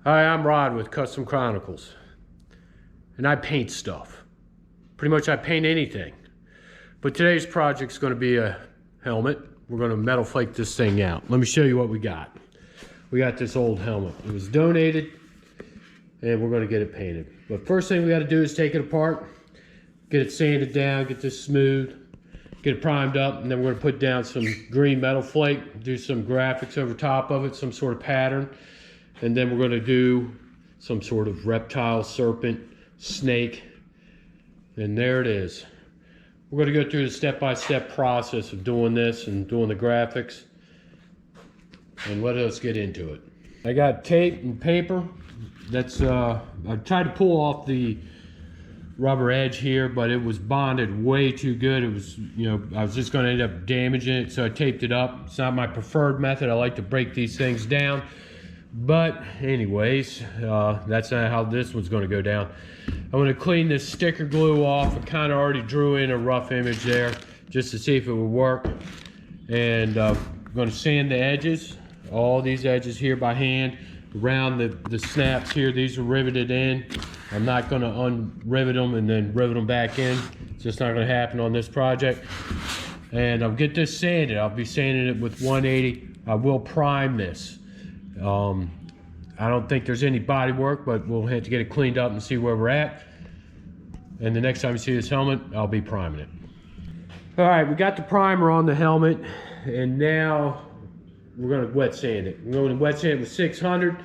Hi, I'm Rod with Custom Chronicles, and I paint stuff. Pretty much I paint anything. But today's project's gonna be a helmet. We're gonna metal flake this thing out. Let me show you what we got. We got this old helmet. It was donated, and we're gonna get it painted. But first thing we gotta do is take it apart, get it sanded down, get this smooth, get it primed up, and then we're gonna put down some green metal flake, do some graphics over top of it, some sort of pattern. And then we're going to do some sort of reptile, serpent, snake. And there it is. We're going to go through the step-by-step process of doing this and doing the graphics. And let us get into it. I got tape and paper. That's I tried to pull off the rubber edge here, but it was bonded way too good. It was, I was just going to end up damaging it, so I taped it up. It's not my preferred method. I like to break these things down. But anyways, that's not how this one's going to go down. I'm going to clean this sticker glue off. I kind of already drew in a rough image there just to see if it would work. And I'm going to sand the edges, all these edges here by hand, around the snaps here. These are riveted in. I'm not going to unrivet them and then rivet them back in. It's just not going to happen on this project. And I'll get this sanded. I'll be sanding it with 180. I will prime this. I don't think there's any body work, but we'll have to get it cleaned up and see where we're at. And the next time you see this helmet, I'll be priming it. All right, we got the primer on the helmet, and now we're going to wet sand it. We're going to wet sand it with 600,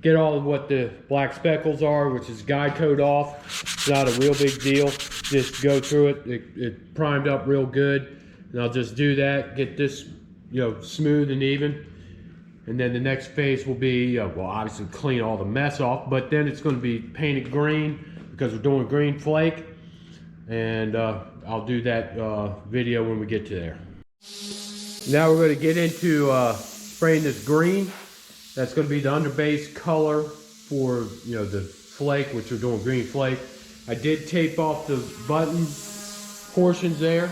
get all of what the black speckles are, which is guide coat off. It's not a real big deal. Just go through it. It primed up real good, and I'll just do that, get this, smooth and even. And then the next phase will be, well, obviously clean all the mess off, but then it's going to be painted green because we're doing green flake. And I'll do that video when we get to there. Now we're going to get into spraying this green. That's going to be the underbase color for, the flake, which we're doing green flake. I did tape off the button portions there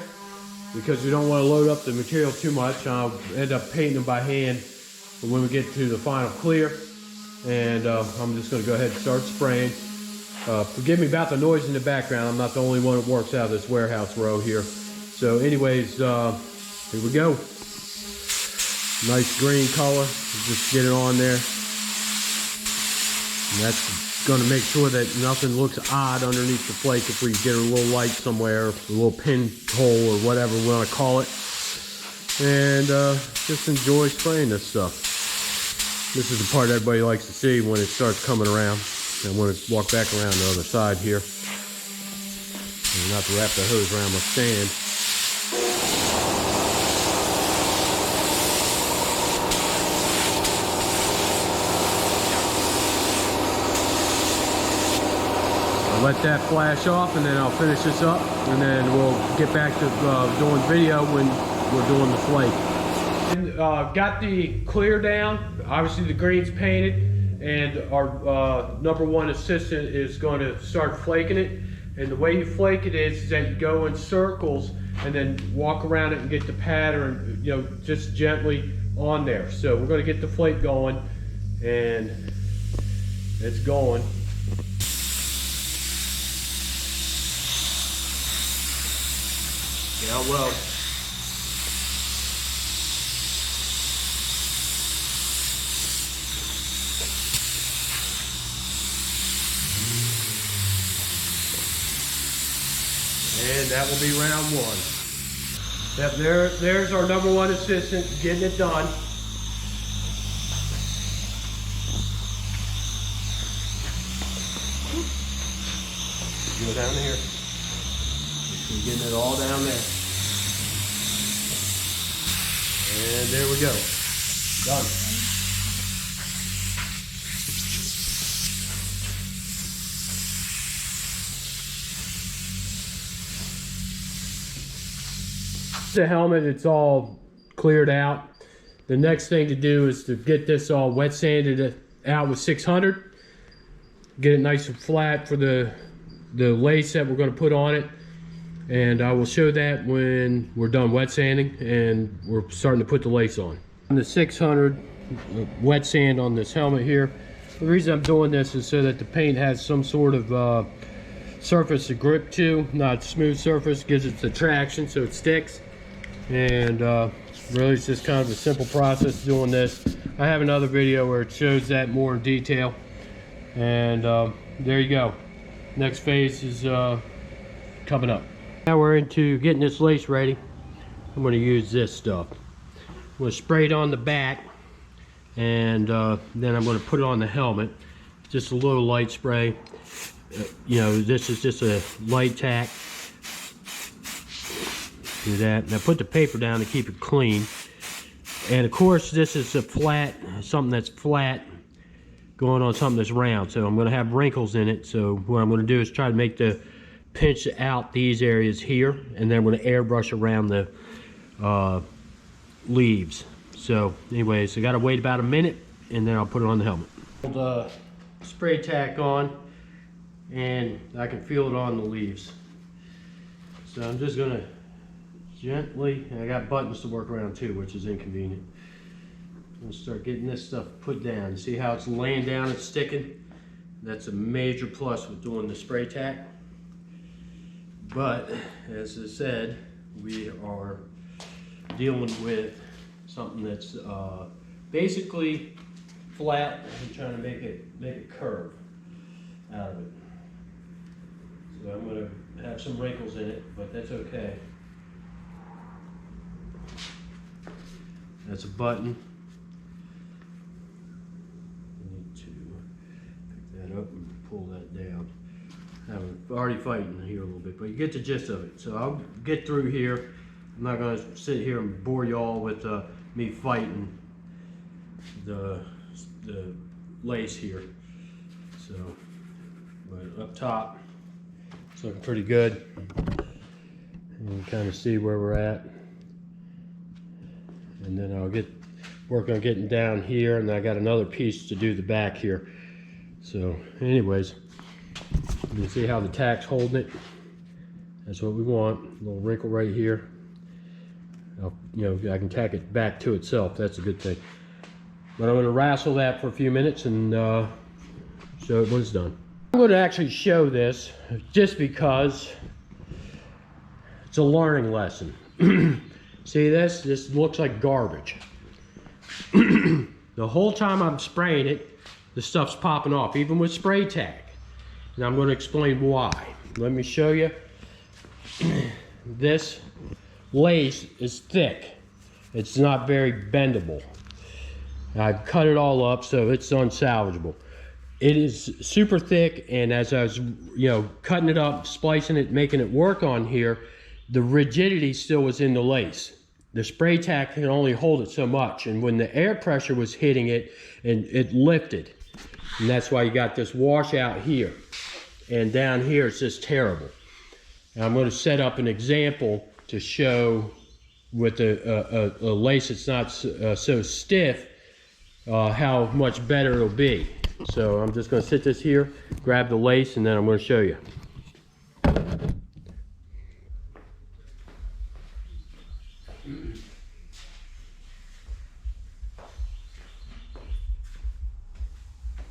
because we don't want to load up the material too much. I'll end up painting them by hand when we get to the final clear. And I'm just going to go ahead and start spraying. Forgive me about the noise in the background. I'm not the only one that works out of this warehouse row here. So anyways, here we go. Nice green color. Just get it on there. And that's going to make sure that nothing looks odd underneath the flake if we get a little light somewhere, a little pinhole or whatever we want to call it. And just enjoy spraying this stuff. This is the part everybody likes to see when it starts coming around. And when it walk back around the other side here. And not to wrap the hose around my stand. I'll let that flash off and then I'll finish this up. And then we'll get back to doing video when we're doing the flake. And, got the clear down. Obviously the green's painted, and our #1 assistant is going to start flaking it. And the way you flake it is that you go in circles and then walk around it and get the pattern, just gently on there. So we're going to get the flake going, and it's going. Yeah, well. And that will be round 1. Yep, there's our #1 assistant getting it done. Go down here. We're getting it all down there. And there we go. Done. The helmet, it's all cleared out. The next thing to do is to get this all wet sanded out with 600, get it nice and flat for the lace that we're going to put on it. And I will show that when we're done wet sanding and we're starting to put the lace on. And the 600 wet sand on this helmet here, The reason I'm doing this is so that the paint has some sort of surface to grip to, not smooth surface, gives it the traction so it sticks. And really it's just kind of a simple process doing this. I have another video where it shows that more in detail. And there you go. Next phase is coming up. Now we're into getting this lace ready. I'm going to use this stuff. I'm going to spray it on the back, and then I'm going to put it on the helmet. Just a little light spray. You know, this is just a light tack. Do that. Now put the paper down to keep it clean. And of course, this is a flat, something that's flat going on something that's round. So I'm going to have wrinkles in it. So what I'm going to do is try to make the pinch out these areas here, and then I'm going to airbrush around the leaves. So anyways, I got to wait about a minute, and then I'll put it on the helmet. The spray tack on, and I can feel it on the leaves. So I'm just going to gently, and I got buttons to work around too, which is inconvenient. I'm going to start getting this stuff put down. You see how it's laying down and sticking? That's a major plus with doing the spray tack. But as I said, we are dealing with something that's basically flat and trying to make it curve out of it. So I'm going to have some wrinkles in it, but that's okay. That's a button. I need to pick that up and pull that down. I'm already fighting here a little bit, but you get the gist of it. So I'll get through here. I'm not going to sit here and bore you all with me fighting the lace here. So, but up top, it's looking pretty good. And you kind of see where we're at. And then I'll work on getting down here, and I got another piece to do the back here. So anyways, you can see how the tack's holding it. That's what we want. A little wrinkle right here. I can tack it back to itself. That's a good thing. But I'm going to wrestle that for a few minutes and show it when it's done. I'm going to actually show this just because it's a learning lesson. See this? This looks like garbage. The whole time I'm spraying it, the stuff's popping off, even with spray tack. And I'm going to explain why. Let me show you. This lace is thick. It's not very bendable. I've cut it all up so it's unsalvageable. It is super thick, and as I was, cutting it up, splicing it, making it work on here, the rigidity still was in the lace. The spray tack can only hold it so much, and when the air pressure was hitting it, and it lifted. And that's why you got this washout here. And down here, it's just terrible. And I'm going to set up an example to show with a lace that's not so stiff, how much better it'll be. So I'm just going to sit this here, grab the lace, and then I'm going to show you.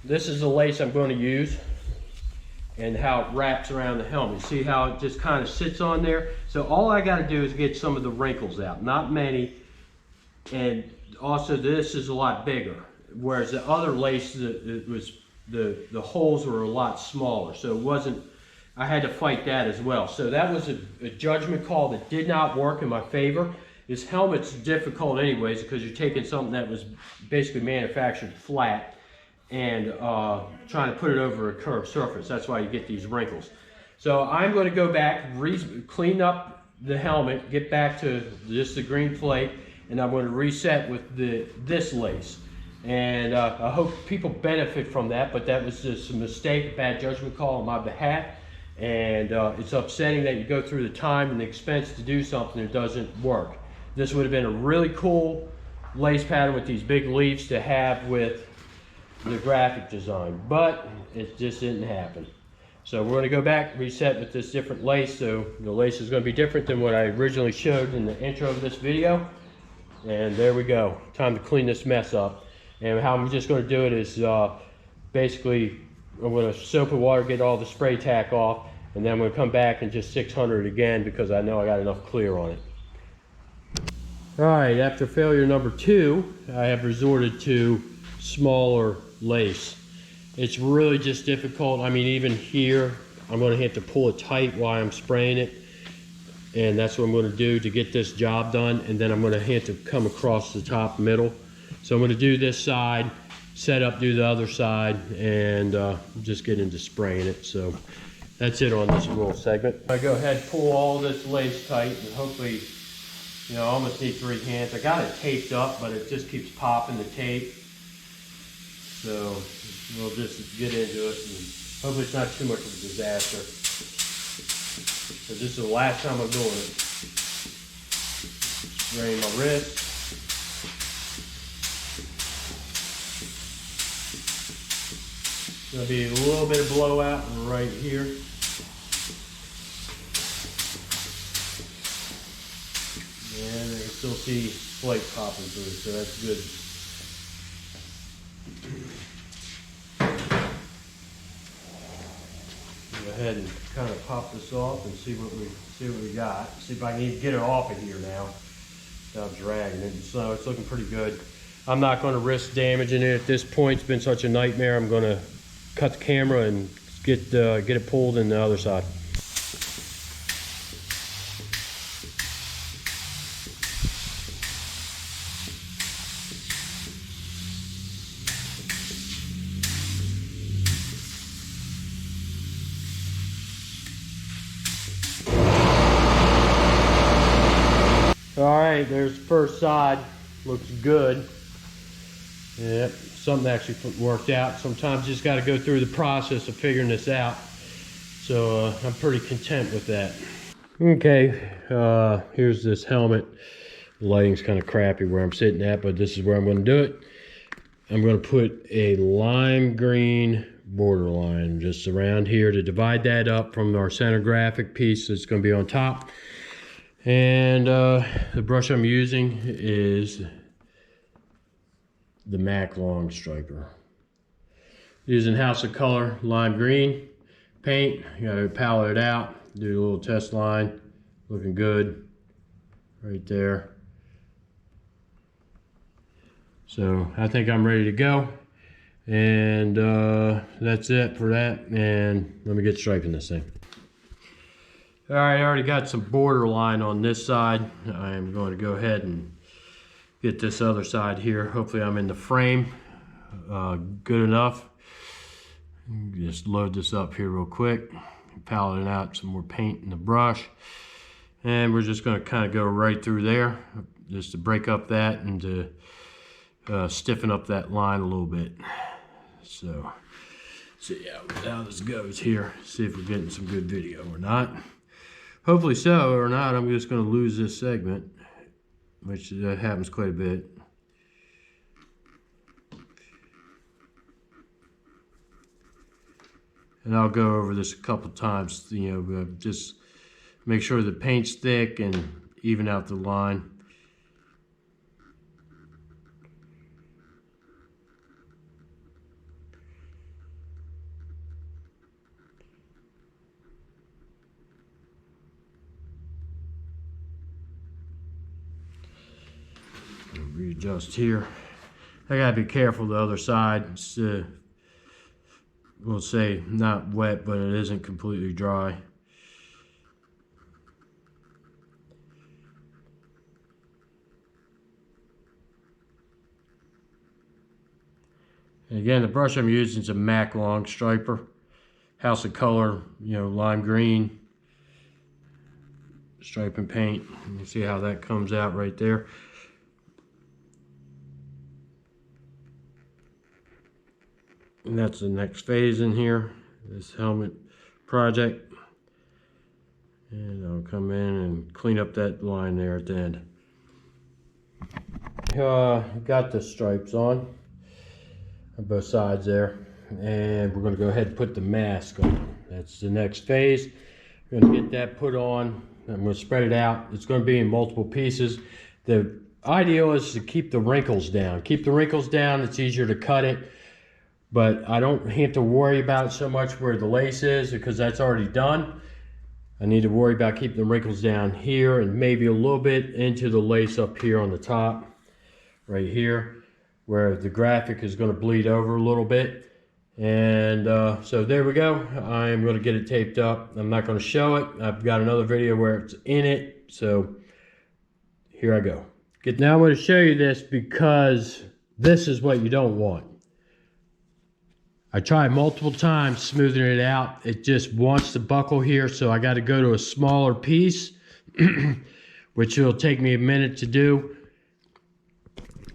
This is the lace I'm going to use, and how it wraps around the helmet. See how it just kind of sits on there? So all I got to do is get some of the wrinkles out, not many. And also this is a lot bigger, whereas the other lace, it was the holes were a lot smaller. So it wasn't, I had to fight that as well. So that was a judgment call that did not work in my favor. This helmet's difficult anyways because you're taking something that was basically manufactured flat and trying to put it over a curved surface. That's why you get these wrinkles. So I'm going to go back, clean up the helmet, get back to just the green flake, and I'm going to reset with this lace. And I hope people benefit from that, but that was just a mistake, bad judgment call on my behalf. And it's upsetting that you go through the time and the expense to do something that doesn't work. This would have been a really cool lace pattern with these big leaves to have with the graphic design, but it just didn't happen. So we're going to go back, reset with this different lace. So the lace is going to be different than what I originally showed in the intro of this video. And there we go. Time to clean this mess up. And how I'm just going to do it is basically, I'm going to soap and water, get all the spray tack off, and then I'm going to come back and just 600 it again because I know I got enough clear on it. All right, after failure number 2, I have resorted to smaller lace. It's really just difficult. I mean, even here, I'm going to have to pull it tight while I'm spraying it. And that's what I'm going to do to get this job done. And then I'm going to have to come across the top middle. So I'm going to do this side, set up, do the other side, and just get into spraying it. So that's it on this little segment. I go ahead and pull all this lace tight, and hopefully, you know, I almost need 3 hands. I got it taped up, but it just keeps popping the tape. So we'll just get into it, and hopefully it's not too much of a disaster. So this is the last time I'm doing it. Spraying my wrist. There'll be a little bit of blowout right here. And I can still see flake popping through, so that's good. Go ahead and kind of pop this off and see what we got. See if I can even get it off of here now without dragging it. So it's looking pretty good. I'm not going to risk damaging it at this point. It's been such a nightmare. I'm going to cut the camera and get it pulled in the other side. All right, there's the first side. Looks good. Yep, something actually worked out. Sometimes you just got to go through the process of figuring this out. So I'm pretty content with that. Okay, here's this helmet. The lighting's kind of crappy where I'm sitting at, but this is where I'm going to do it. I'm going to put a lime green borderline just around here to divide that up from our center graphic piece that's going to be on top. And the brush I'm using is the MAC Long Striper. Using House of Color lime green paint. You gotta palette it out, do a little test line. Looking good right there. So I think I'm ready to go. And that's it for that. And let me get striping this thing. All right, I already got some borderline on this side. I am going to go ahead and get this other side here. Hopefully I'm in the frame good enough. Just load this up here real quick. Palette out some more paint in the brush. And we're just going to kind of go right through there just to break up that and to stiffen up that line a little bit. So, see how this goes here. See if we're getting some good video or not. Hopefully so, or not, I'm just going to lose this segment, which happens quite a bit. And I'll go over this a couple times, you know, just make sure the paint's thick and even out the line. Readjust here. I gotta be careful the other side. It's we'll say not wet, but it isn't completely dry. And again, the brush I'm using is a MAC Long Striper. House of Color, you know, lime green. Striping paint. You can see how that comes out right there. And that's the next phase in here, this helmet project. And I'll come in and clean up that line there at the end. Got the stripes on both sides there. And we're going to go ahead and put the mask on. That's the next phase. We're going to get that put on. I'm going to spread it out. It's going to be in multiple pieces. The ideal is to keep the wrinkles down. Keep the wrinkles down. It's easier to cut it. but I don't have to worry about so much where the lace is because that's already done. I need to worry about keeping the wrinkles down here and maybe a little bit into the lace up here on the top, right here, where the graphic is going to bleed over a little bit. And so there we go. I'm going to get it taped up. I'm not going to show it. I've got another video where it's in it. So here I go. Now I'm going to show you this because this is what you don't want. I tried multiple times smoothing it out. It just wants to buckle here, so I got to go to a smaller piece, which will take me a minute to do.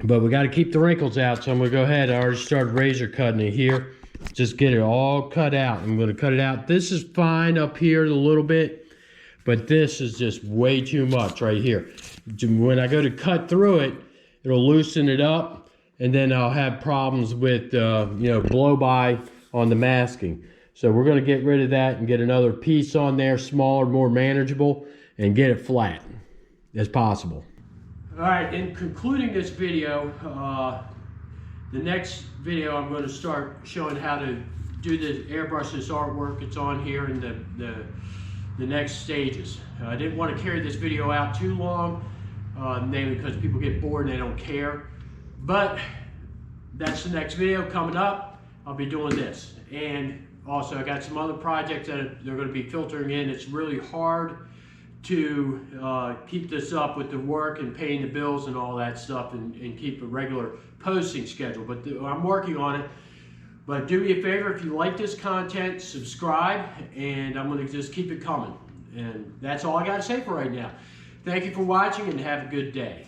But we got to keep the wrinkles out, so I'm going to go ahead. I already started razor cutting it here. Just get it all cut out. I'm going to cut it out. This is fine up here a little bit, but this is just way too much right here. When I go to cut through it, it'll loosen it up. And then I'll have problems with, blow by on the masking. So we're going to get rid of that and get another piece on there, smaller, more manageable, and get it flat as possible. All right, in concluding this video, the next video I'm going to start showing how to do this, airbrush this artwork. It's on here in the next stages. I didn't want to carry this video out too long, mainly because people get bored and they don't care. But that's the next video coming up. I'll be doing this. And also I got some other projects that they're going to be filtering in. It's really hard to keep this up with the work and paying the bills and all that stuff and keep a regular posting schedule. But I'm working on it. But do me a favor, if you like this content, subscribe, and I'm going to just keep it coming. And that's all I got to say for right now. Thank you for watching and have a good day.